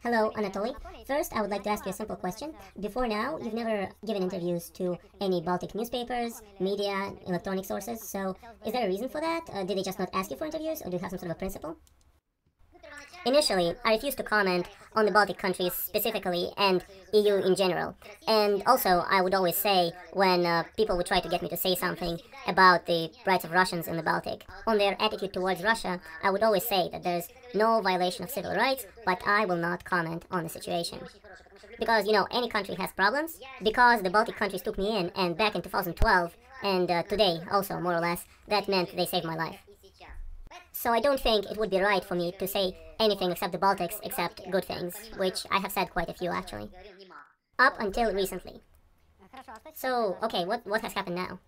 Hello, Anatoly. First, I would like to ask you a simple question. Before now, you've never given interviews to any Baltic newspapers, media, electronic sources, so is there a reason for that? Did they just not ask you for interviews, or do you have some sort of a principle? Initially, I refused to comment on the Baltic countries specifically and EU in general. And also, I would always say when people would try to get me to say something about the rights of Russians in the Baltic, on their attitude towards Russia, I would always say that there's no violation of civil rights, but I will not comment on the situation. Because, any country has problems. Because the Baltic countries took me in, and back in 2012, and today also, more or less, that meant they saved my life. So I don't think it would be right for me to say anything except the Baltics, except good things, which I have said quite a few actually. Up until recently. So, okay, what has happened now?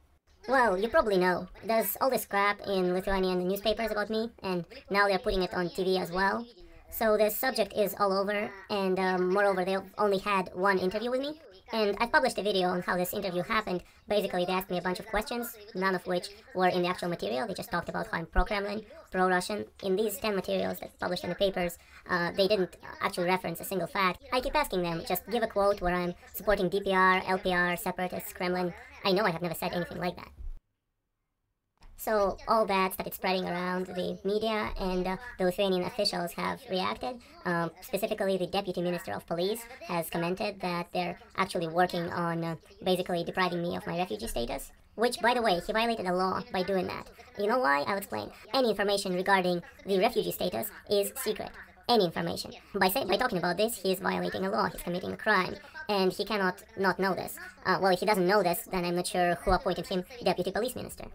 Well, you probably know. There's all this crap in Lithuanian newspapers about me, and now they're putting it on TV as well. So the subject is all over, and moreover, they've only had one interview with me. And I've published a video on how this interview happened. Basically, they asked me a bunch of questions, none of which were in the actual material. They just talked about how I'm pro-Kremlin, pro-Russian. In these 10 materials that's published in the papers, they didn't actually reference a single fact. I keep asking them, just give a quote where I'm supporting DPR, LPR, separatists, Kremlin. I know I have never said anything like that. So all that started spreading around the media, and the Lithuanian officials have reacted. Specifically, the Deputy Minister of Police has commented that they're actually working on basically depriving me of my refugee status. Which, by the way, he violated a law by doing that. You know why? I'll explain. Any information regarding the refugee status is secret. Any information. By talking about this, he is violating a law. He's committing a crime. And he cannot not know this. Well, if he doesn't know this, then I'm not sure who appointed him Deputy Police Minister.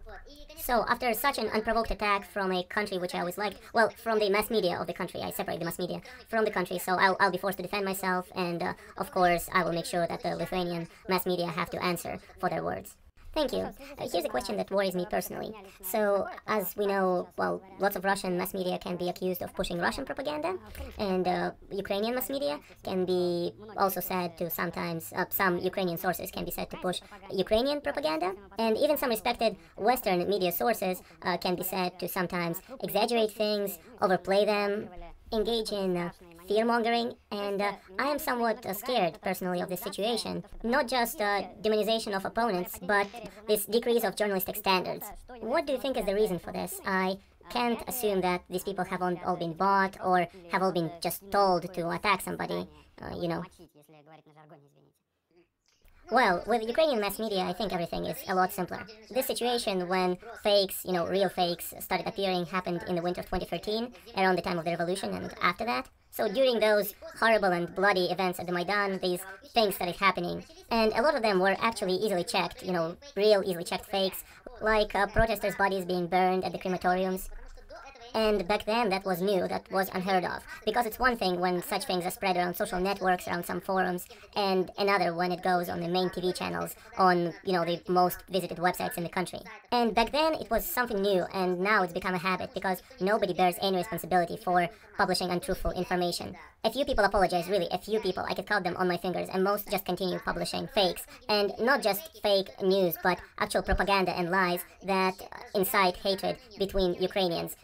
So, after such an unprovoked attack from a country which I always liked, well, from the mass media of the country, I separate the mass media from the country, so I'll be forced to defend myself, and of course, I will make sure that the Lithuanian mass media have to answer for their words. Thank you. Here's a question that worries me personally. So, as we know, well, lots of Russian mass media can be accused of pushing Russian propaganda, and Ukrainian mass media can be also said to sometimes, some Ukrainian sources can be said to push Ukrainian propaganda, and even some respected Western media sources can be said to sometimes exaggerate things, overplay them, engage in fear-mongering, and I am somewhat scared, personally, of this situation. Not just demonization of opponents, but this decrease of journalistic standards. What do you think is the reason for this? I can't assume that these people have all been bought, or have all been just told to attack somebody, Well, with Ukrainian mass media, I think everything is a lot simpler. This situation when fakes, real fakes, started appearing happened in the winter of 2013, around the time of the revolution and after that. So during those horrible and bloody events at the Maidan, these things started happening. And a lot of them were actually easily checked, real easily checked fakes, like protesters' bodies being burned at the crematoriums. And back then, that was new, that was unheard of. Because it's one thing when such things are spread around social networks, around some forums, and another when it goes on the main TV channels, on, the most visited websites in the country. And back then, it was something new, and now it's become a habit, because nobody bears any responsibility for publishing untruthful information. A few people apologize, really, a few people, I could count them on my fingers, and most just continue publishing fakes. And not just fake news, but actual propaganda and lies that incite hatred between Ukrainians.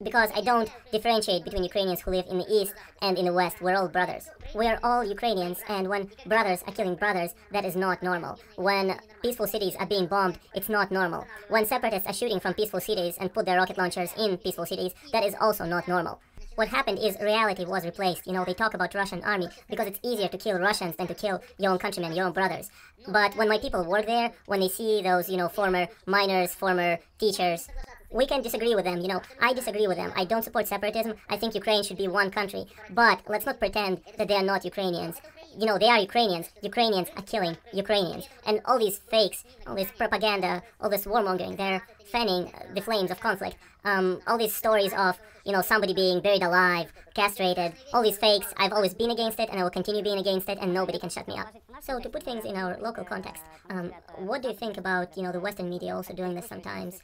Because I don't differentiate between Ukrainians who live in the East and in the West. We're all brothers. We're all Ukrainians, and when brothers are killing brothers, that is not normal. When peaceful cities are being bombed, it's not normal. When separatists are shooting from peaceful cities and put their rocket launchers in peaceful cities, that is also not normal. What happened is reality was replaced. They talk about Russian army because it's easier to kill Russians than to kill your own countrymen, your own brothers. But when my people work there, when they see those, former miners, former teachers, we can disagree with them, I disagree with them. I don't support separatism. I think Ukraine should be one country. But let's not pretend that they are not Ukrainians. They are Ukrainians. Ukrainians are killing Ukrainians. And all these fakes, all this propaganda, all this warmongering, they're fanning the flames of conflict. All these stories of, somebody being buried alive, castrated, all these fakes, I've always been against it, and I will continue being against it, and nobody can shut me up. So, to put things in our local context, what do you think about, the Western media also doing this sometimes,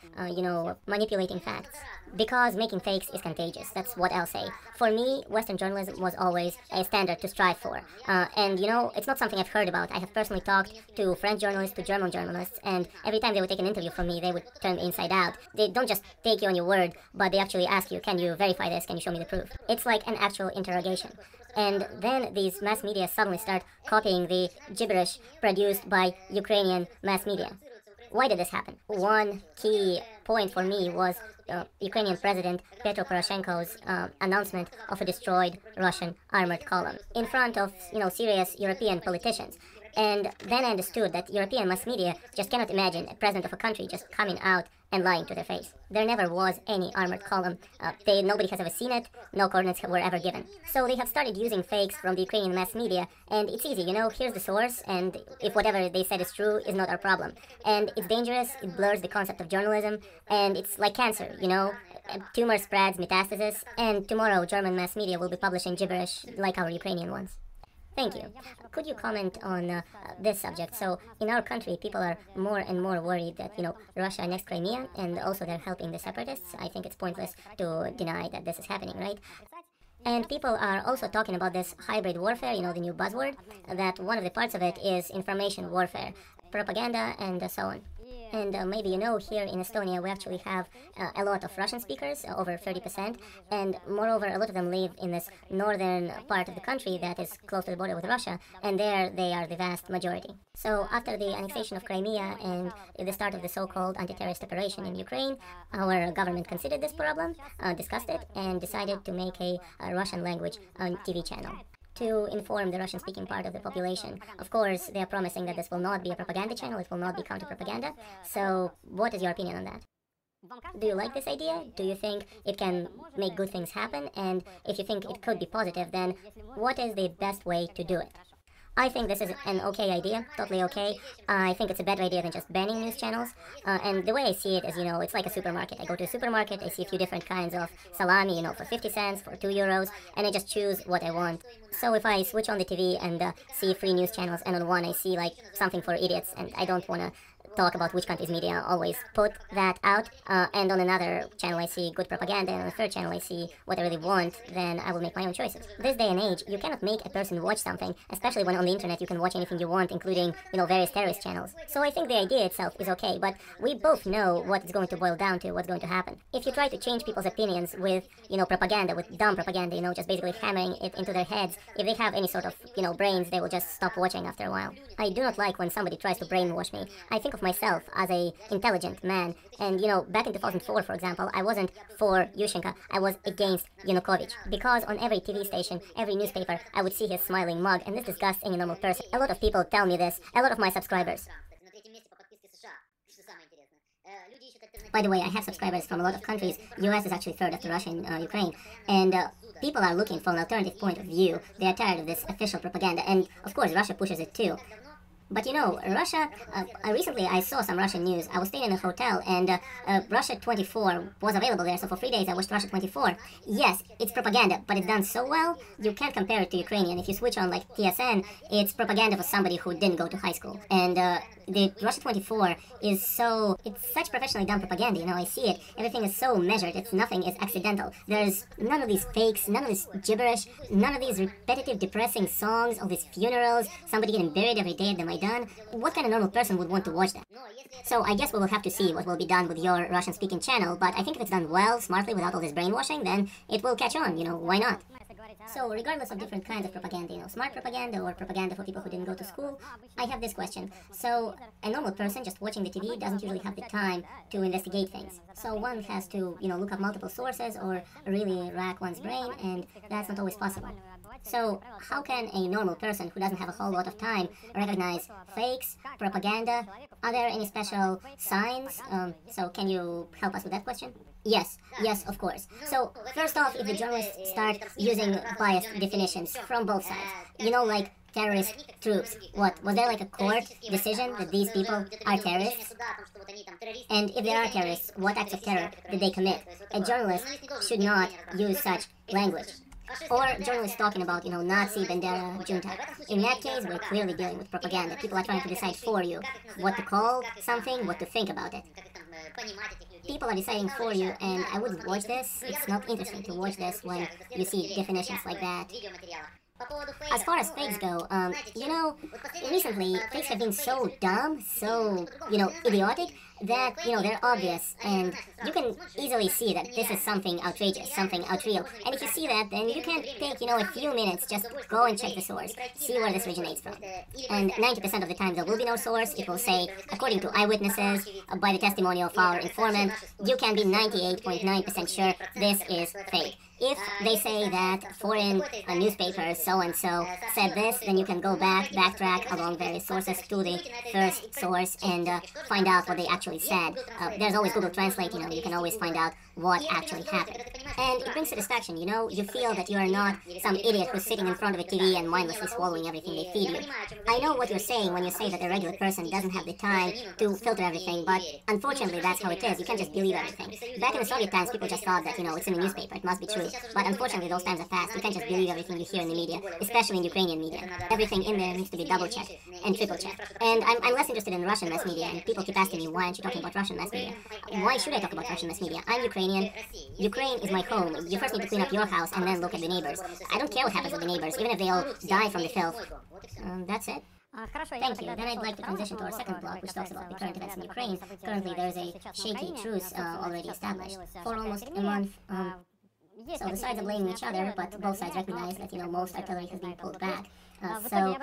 manipulating facts? Because making fakes is contagious, that's what I'll say. For me, Western journalism was always a standard to strive for. And, it's not something I've heard about. I have personally talked to French journalists, to German journalists, and every time they would take an interview from me, they would turn me inside out. They don't just take you on your word, but they actually ask you, can you verify this? Can you show me the proof? It's like an actual interrogation. And then these mass media suddenly start copying the gibberish produced by Ukrainian mass media. Why did this happen? One key point for me was Ukrainian President Petro Poroshenko's announcement of a destroyed Russian armored column in front of, serious European politicians. And then I understood that European mass media just cannot imagine a president of a country just coming out and lying to their face. There never was any armored column. Nobody has ever seen it. No coordinates were ever given. So they have started using fakes from the Ukrainian mass media, and it's easy, here's the source, and if whatever they said is true, is not our problem. And it's dangerous, it blurs the concept of journalism, and it's like cancer, A tumor spreads metastasis, and tomorrow German mass media will be publishing gibberish like our Ukrainian ones. Thank you. Could you comment on this subject? So, in our country, people are more and more worried that, Russia annexed Crimea, and also they're helping the separatists. I think it's pointless to deny that this is happening, right? And people are also talking about this hybrid warfare, the new buzzword, that one of the parts of it is information warfare, propaganda, and so on. And maybe here in Estonia we actually have a lot of Russian speakers, over 30%, and moreover a lot of them live in this northern part of the country that is close to the border with Russia, and there they are the vast majority. So after the annexation of Crimea and the start of the so-called anti-terrorist operation in Ukraine, our government considered this problem, discussed it, and decided to make a Russian language TV channel to inform the Russian-speaking part of the population. Of course, they are promising that this will not be a propaganda channel, it will not be counter-propaganda. So, what is your opinion on that? Do you like this idea? Do you think it can make good things happen? And if you think it could be positive, then what is the best way to do it? I think this is an okay idea, totally okay. I think it's a better idea than just banning news channels. And the way I see it is, it's like a supermarket. I go to a supermarket, I see a few different kinds of salami, for 50 cents, for 2 euros, and I just choose what I want. So if I switch on the TV and see free news channels, and on one I see like something for idiots, and I don't want to talk about which country's media always put that out, and on another channel I see good propaganda, and on the third channel I see what I really want, then I will make my own choices. This day and age, you cannot make a person watch something, especially when on the internet you can watch anything you want, including, various terrorist channels. So I think the idea itself is okay, but we both know what it's going to boil down to, what's going to happen. If you try to change people's opinions with, propaganda, with dumb propaganda, just basically hammering it into their heads, if they have any sort of, brains, they will just stop watching after a while. I do not like when somebody tries to brainwash me. I think of myself as a intelligent man, and back in 2004, for example, I wasn't for Yushchenko, I was against Yanukovych, because on every TV station, every newspaper, I would see his smiling mug, and this disgusts any normal person. A lot of people tell me this, a lot of my subscribers. By the way, I have subscribers from a lot of countries. US is actually third after Russia and Ukraine, and people are looking for an alternative point of view. They are tired of this official propaganda, and of course Russia pushes it too. But Russia, recently I saw some Russian news. I was staying in a hotel, and Russia 24 was available there, so for 3 days I watched Russia 24. Yes, it's propaganda, but it's done so well, you can't compare it to Ukrainian. If you switch on like TSN, it's propaganda for somebody who didn't go to high school. And the Russia 24 is it's such professionally done propaganda, I see it. Everything is so measured, nothing is accidental. There's none of these fakes, none of this gibberish, none of these repetitive depressing songs, all these funerals, somebody getting buried every day at the Maidan. What kind of normal person would want to watch that? So I guess we will have to see what will be done with your Russian-speaking channel, but I think if it's done well, smartly, without all this brainwashing, then it will catch on, why not? So regardless of different kinds of propaganda, smart propaganda or propaganda for people who didn't go to school, I have this question. So a normal person just watching the TV doesn't usually have the time to investigate things. So one has to, look up multiple sources or really rack one's brain, and that's not always possible. So how can a normal person who doesn't have a whole lot of time recognize fakes, propaganda? Are there any special signs? So can you help us with that question? Yes, of course. So first off, if the journalists start using biased definitions from both sides, like terrorist troops. What, was there like a court decision that these people are terrorists? And if they are terrorists, what acts of terror did they commit? A journalist should not use such language. Or journalists talking about, Nazi, Bandera, junta. In that case, we're clearly dealing with propaganda. People are trying to decide for you what to call something, what to think about it. People are deciding for you, and I wouldn't watch this. It's not interesting to watch this when you see definitions like that. As far as fakes go, recently fakes have been so dumb, so, idiotic, that, they're obvious, and you can easily see that this is something outrageous, something outreal. And if you see that, then you can take, a few minutes, just go and check the source, see where this originates from. And 90% of the time there will be no source. It will say, according to eyewitnesses, by the testimony of our informant, you can be 98.9% sure this is fake. If they say that foreign newspapers so-and-so said this, then you can go backtrack along various sources to the first source and find out what they actually said. There's always Google Translate, you can always find out what actually happened. And it brings satisfaction, you feel that you are not some idiot who's sitting in front of a TV and mindlessly swallowing everything they feed you. I know what you're saying when you say that a regular person doesn't have the time to filter everything, but unfortunately that's how it is. You can't just believe everything. Back in the Soviet times, people just thought that, it's in the newspaper, it must be true. But unfortunately, those times are past. You can't just believe everything you hear in the media, especially in Ukrainian media. Everything in there needs to be double-checked and triple-checked. And I'm less interested in Russian mass media, and people keep asking me, why aren't you talking about Russian mass media? Why should I talk about Russian mass media? I'm Ukrainian. Ukraine is my home. You first need to clean up your house and then look at the neighbors. I don't care what happens with the neighbors, even if they all die from the filth. That's it. Thank you. Then I'd like to transition to our second block, which talks about the current events in Ukraine. Currently, there is a shaky truce already established for almost a month. So the sides are blaming each other, but both sides recognize that, most artillery has been pulled back. So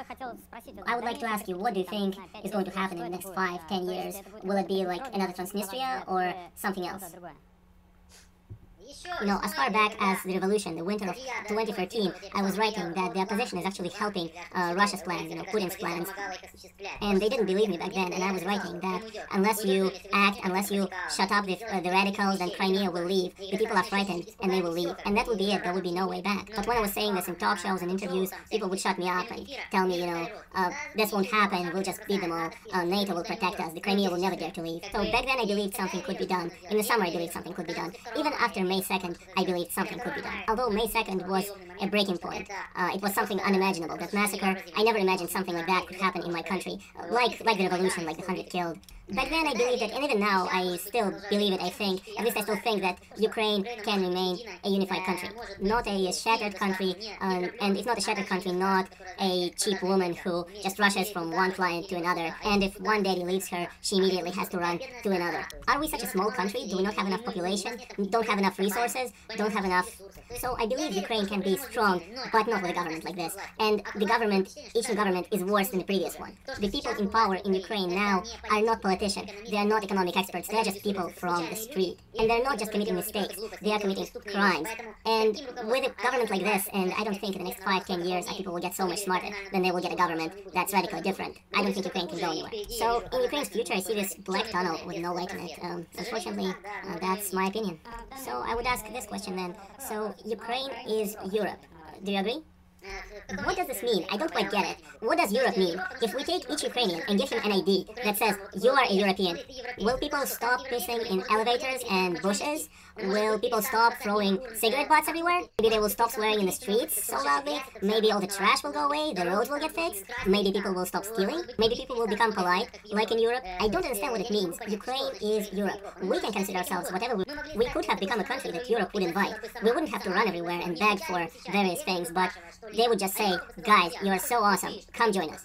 I would like to ask you, what do you think is going to happen in the next 5-10 years? Will it be like another Transnistria or something else? As far back as the revolution, the winter of 2013, I was writing that the opposition is actually helping Russia's plans, Putin's plans. And they didn't believe me back then, and I was writing that unless you act, unless you shut up the radicals, then Crimea will leave. The people are frightened, and they will leave. And that would be it. There would be no way back. But when I was saying this in talk shows and interviews, people would shut me up and tell me, this won't happen, we'll just beat them all, NATO will protect us, the Crimea will never dare to leave. So back then I believed something could be done. In the summer I believed something could be done. Even after May 2nd, I believed something could be done. Although May 2nd was a breaking point, it was something unimaginable. That massacre, I never imagined something like that could happen in my country. Like the revolution, like the 100 killed. Back then I believed it, and even now I still believe it, I think. At least I still think that Ukraine can remain a unified country. Not a shattered country, and if not a shattered country, not a cheap woman who just rushes from one client to another, and if one daddy leaves her, she immediately has to run to another. Are we such a small country? Do we not have enough population? Don't have enough resources? Don't have enough... So I believe Ukraine can be strong, but not with a government like this. And the government, each new government, is worse than the previous one. The people in power in Ukraine now are not politicians. They are not economic experts. They are just people from the street. And they're not just committing mistakes. They are committing crimes. And with a government like this, and I don't think in the next 5-10 years our people will get so much smarter, then they will get a government that's radically different. I don't think Ukraine can go anywhere. So in Ukraine's future, I see this black tunnel with no light in it. Unfortunately, that's my opinion. So I would ask this question then. So Ukraine is Europe. Do you agree? What does this mean? I don't quite get it. What does Europe mean? If we take each Ukrainian and give him an ID that says, you are a European, will people stop pissing in elevators and bushes? Will people stop throwing cigarette butts everywhere? Maybe they will stop swearing in the streets so loudly? Maybe all the trash will go away, the roads will get fixed? Maybe people will stop stealing? Maybe people will become polite, like in Europe? I don't understand what it means. Ukraine is Europe. We can consider ourselves whatever we could have become a country that Europe would invite. We wouldn't have to run everywhere and beg for various things, but they would just say, guys, you are so awesome, come join us.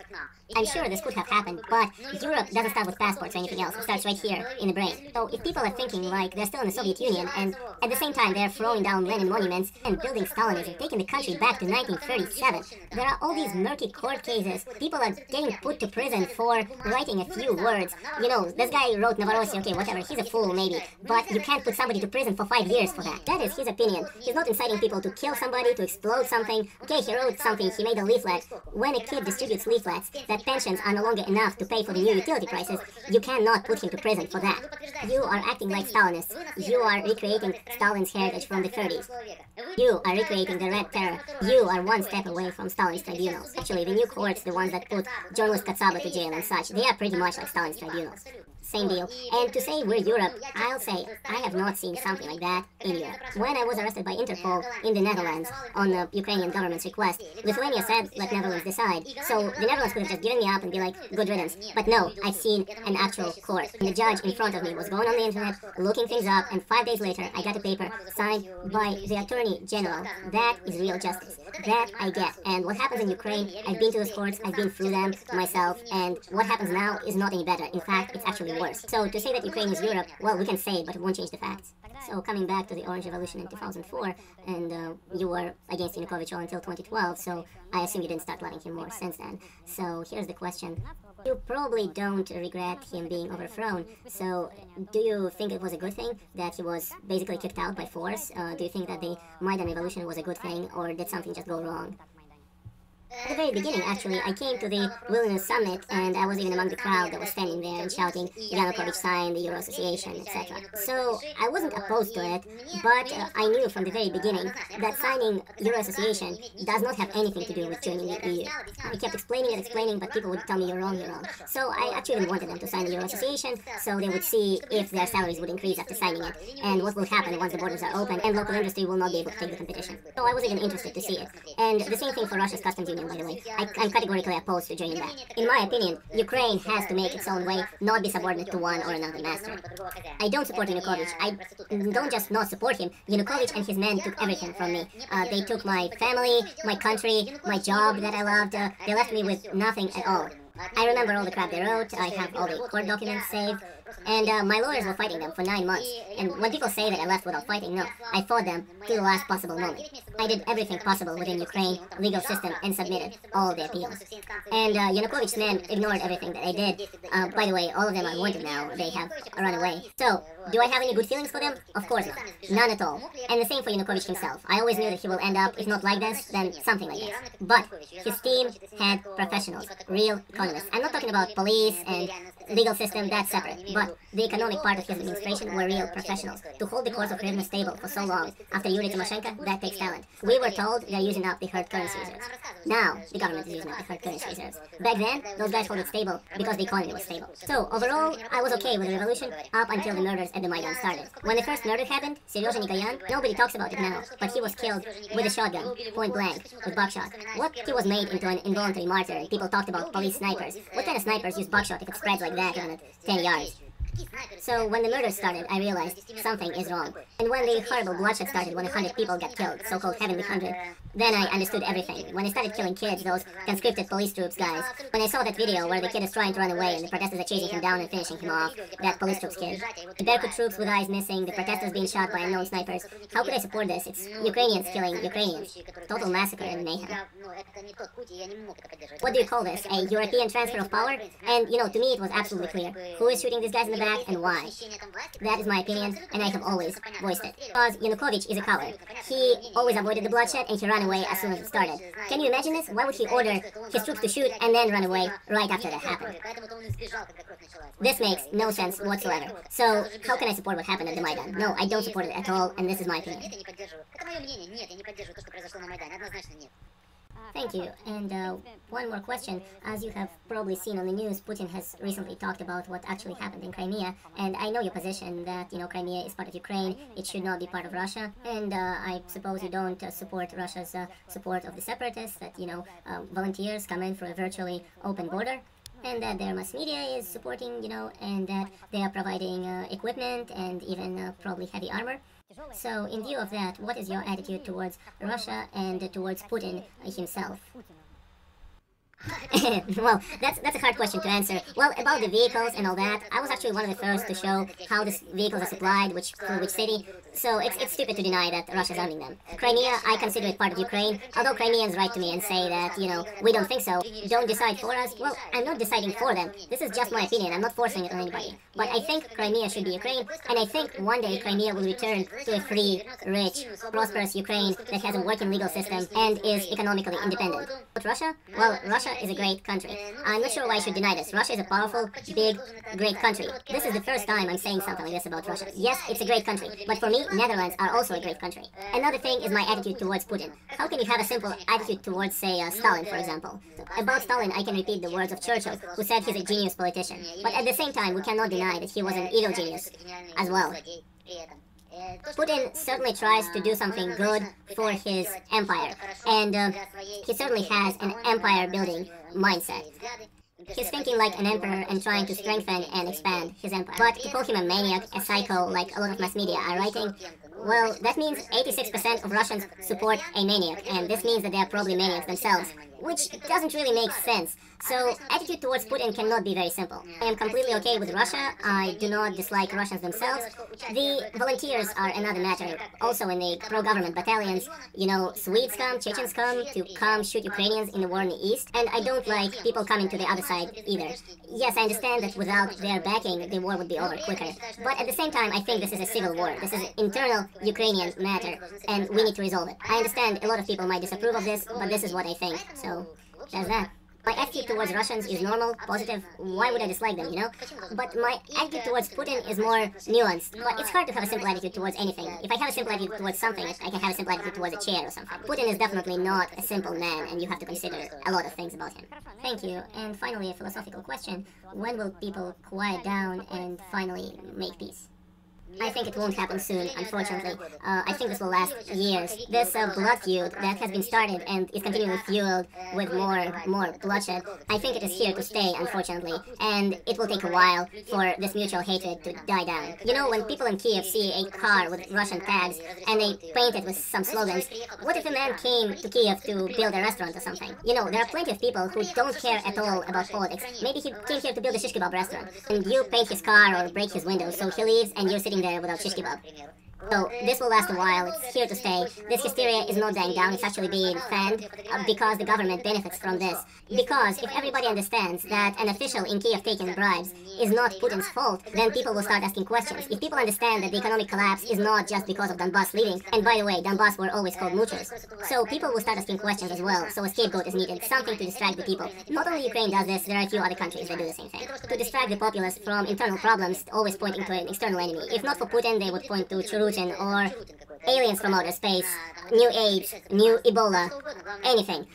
I'm sure this could have happened, but Europe doesn't start with passports or anything else. It starts right here, in the brain. So if people are thinking like they're still in the Soviet Union, and at the same time they're throwing down Lenin monuments and building Stalinism, taking the country back to 1937, there are all these murky court cases. People are getting put to prison for writing a few words. This guy wrote Novorossiysk, okay, whatever, he's a fool maybe, but you can't put somebody to prison for 5 years for that. That is his opinion. He's not inciting people to kill somebody, to explode something. Okay, he wrote something, he made a leaflet. When a kid distributes leaflets that pensions are no longer enough to pay for the new utility prices, you cannot put him to prison for that. You are acting like Stalinists. You are recreating Stalin's heritage from the 30s. You are recreating the Red Terror. You are one step away from Stalin's tribunals. Actually, the new courts, the ones that put journalist Katsaba to jail and such, they are pretty much like Stalin's tribunals. Same deal. And to say we're Europe, I'll say I have not seen something like that in Europe. When I was arrested by Interpol in the Netherlands on the Ukrainian government's request, Lithuania said, let Netherlands decide. So the Netherlands could have just given me up and be like, good riddance. But no, I've seen an actual court. And the judge in front of me was going on the internet, looking things up, and 5 days later I got a paper signed by the Attorney General. That is real justice. that I get. And what happens in Ukraine, I've been to those courts, I've been through them myself, and what happens now is not any better. In fact, it's actually worse. So to say that Ukraine is Europe, well, we can say it, but it won't change the facts. So coming back to the Orange Revolution in 2004, and you were against Yanukovych until 2012, so I assume you didn't start loving him more since then. So here's the question. You probably don't regret him being overthrown, so do you think it was a good thing that he was basically kicked out by force? Do you think that the Maidan Revolution was a good thing, or did something just go wrong? At the very beginning, actually, I came to the Wilderness Summit, and I was even among the crowd that was standing there and shouting, Yanukovych signed the Euro Association, etc. So I wasn't opposed to it, but I knew from the very beginning that signing Euro Association does not have anything to do with joining the EU. I kept explaining, but people would tell me, you're wrong. So I actually wanted them to sign the Euro Association, so they would see if their salaries would increase after signing it, and what will happen once the borders are open, and local industry will not be able to take the competition. So I was even interested to see it. And the same thing for Russia's customs union, by the way. I'm categorically opposed to joining that. In my opinion, Ukraine has to make its own way, not be subordinate to one or another master. I don't support Yanukovych. I don't just not support him. Yanukovych and his men took everything from me. They took my family, my country, my job that I loved. They left me with nothing at all. I remember all the crap they wrote, I have all the court documents saved, and my lawyers were fighting them for 9 months. And when people say that I left without fighting, no, I fought them to the last possible moment. I did everything possible within Ukraine legal system and submitted all the appeals. And Yanukovych's men ignored everything that I did. By the way, all of them are wanted now. They have run away. So, do I have any good feelings for them? Of course not. None at all. And the same for Yanukovych himself. I always knew that he will end up, if not like this, then something like this. But his team had professionals, real economists. I'm not talking about police and legal system, that's separate. But the economic part of his administration were real professionals. To hold the course of hryvnia stable for so long, after Yury Tymoshenko, that takes talent. We were told they're using up the hard currency reserves. Now, the government is using up the hard currency reserves. Back then, those guys hold it stable because the economy was stable. So, overall, I was okay with the revolution up until the murders at the Maidan started. When the first murder happened, Serezha Nikoyan, nobody talks about it now, but he was killed with a shotgun, point blank, with buckshot. What? He was made into an involuntary martyr, and people talked about police snipers. What kind of snipers use buckshot if it spreads like that even at 10 yards? So when the murder started, I realized something is wrong. And when the horrible bloodshed started, when 100 people got killed, so-called Heavenly 100, then I understood everything. When I started killing kids, those conscripted police troops guys, when I saw that video where the kid is trying to run away and the protesters are chasing him down and finishing him off, that police troops kid, the Berkut troops with eyes missing, the protesters being shot by unknown snipers, how could I support this? It's Ukrainians killing Ukrainians. Total massacre and mayhem. What do you call this? A European transfer of power? And, you know, to me it was absolutely clear. Who is shooting these guys in the back and why? That is my opinion, and I have always voiced it. Because Yanukovych is a coward. He always avoided the bloodshed and he ran away as soon as it started. Can you imagine this? Why would he order his troops to shoot and then run away right after that happened? This makes no sense whatsoever. So, how can I support what happened at the Maidan? No, I don't support it at all, and this is my opinion. Thank you. And one more question. As you have probably seen on the news, Putin has recently talked about what actually happened in Crimea. And I know your position that, you know, Crimea is part of Ukraine. It should not be part of Russia. And I suppose you don't support Russia's support of the separatists, that, you know, volunteers come in for a virtually open border. And that their mass media is supporting, you know, and that they are providing equipment and even probably heavy armor. So, in view of that, what is your attitude towards Russia and towards Putin himself? Well, that's a hard question to answer. Well, about the vehicles and all that, I was actually one of the first to show how the vehicles are supplied, through which city. So it's stupid to deny that Russia's owning them. Crimea, I consider it part of Ukraine, although Crimeans write to me and say that, you know, we don't think so, don't decide for us. Well, I'm not deciding for them. This is just my opinion, I'm not forcing it on anybody. But I think Crimea should be Ukraine, and I think one day Crimea will return to a free, rich, prosperous Ukraine that has a working legal system and is economically independent. But Russia? Well, Russia is a great country. I'm not sure why I should deny this. Russia is a powerful, big, great country. This is the first time I'm saying something like this about Russia. Yes, it's a great country, but for me, Netherlands are also a great country. Another thing is my attitude towards Putin. How can you have a simple attitude towards, say, Stalin, for example? About Stalin, I can repeat the words of Churchill, who said he's a genius politician. But at the same time, we cannot deny that he was an evil genius as well. Putin certainly tries to do something good for his empire, and he certainly has an empire-building mindset. He's thinking like an emperor and trying to strengthen and expand his empire. But to call him a maniac, a psycho, like a lot of mass media are writing, Well, that means 86% of Russians support a maniac, and this means that they are probably maniacs themselves, which doesn't really make sense. So, attitude towards Putin cannot be very simple. I am completely okay with Russia. I do not dislike Russians themselves. The volunteers are another matter. Also in the pro-government battalions, you know, Swedes come, Chechens come to come shoot Ukrainians in the war in the east, and I don't like people coming to the other side either. Yes, I understand that without their backing, the war would be over quicker. But at the same time, I think this is a civil war. This is an internal Ukrainian matter, and we need to resolve it. I understand a lot of people might disapprove of this, but this is what I think. So, there's that. My attitude towards Russians is normal, positive. Why would I dislike them, you know? But my attitude towards Putin is more nuanced. But it's hard to have a simple attitude towards anything. If I have a simple attitude towards something, I can have a simple attitude towards a chair or something. Putin is definitely not a simple man, and you have to consider a lot of things about him. Thank you. And finally, a philosophical question. When will people quiet down and finally make peace? I think it won't happen soon, unfortunately. I think this will last years. This blood feud that has been started and is continually fueled with more bloodshed, I think it is here to stay, unfortunately, and it will take a while for this mutual hatred to die down. You know, when people in Kiev see a car with Russian tags and they paint it with some slogans, what if a man came to Kiev to build a restaurant or something? You know, there are plenty of people who don't care at all about politics. Maybe he came here to build a shish kebab restaurant, and you paint his car or break his windows, so he leaves and you're sitting there without shish kebab. So, this will last a while, it's here to stay. This hysteria is not dying down, it's actually being fanned because the government benefits from this. Because if everybody understands that an official in Kiev taking bribes is not Putin's fault, then people will start asking questions. If people understand that the economic collapse is not just because of Donbass leaving, and by the way, Donbass were always called moochers, so people will start asking questions as well, so a scapegoat is needed, something to distract the people. Not only Ukraine does this, there are a few other countries that do the same thing. To distract the populace from internal problems, always pointing to an external enemy. If not for Putin, they would point to Churutin or aliens from outer space, new AIDS, new Ebola, anything.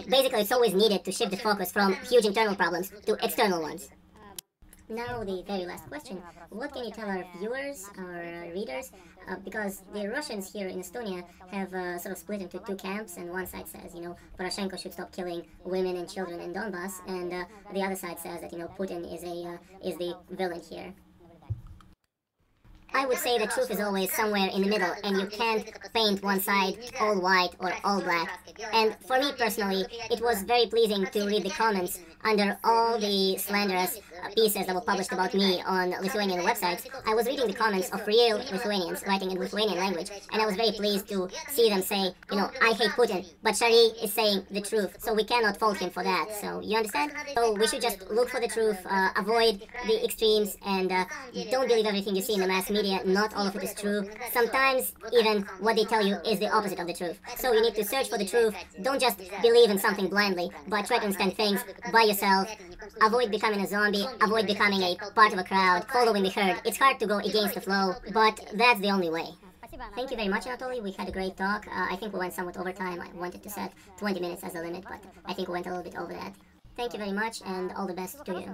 Basically, it's always needed to shift the focus from huge internal problems to external ones. Now the very last question. What can you tell our viewers, our readers? Because the Russians here in Estonia have sort of split into two camps, and one side says, you know, Poroshenko should stop killing women and children in Donbass, and the other side says that, you know, Putin is the villain here. I would say the truth is always somewhere in the middle, and you can't paint one side all white or all black. And for me personally, it was very pleasing to read the comments under all the slanderous pieces that were published about me on Lithuanian websites. I was reading the comments of real Lithuanians writing in Lithuanian language, and I was very pleased to see them say, you know, I hate Putin, but Sharii is saying the truth, so we cannot fault him for that. So, you understand? So, we should just look for the truth, avoid the extremes, and don't believe everything you see in the mass media. Not all of it is true. Sometimes, even what they tell you is the opposite of the truth. So, you need to search for the truth. Don't just believe in something blindly, but try to understand things by yourself. Avoid becoming a zombie, avoid becoming a part of a crowd, following the herd. It's hard to go against the flow, but that's the only way. Thank you very much, Anatoly. We had a great talk. I think we went somewhat over time. I wanted to set 20 minutes as the limit, but I think we went a little bit over that. Thank you very much, and all the best to you.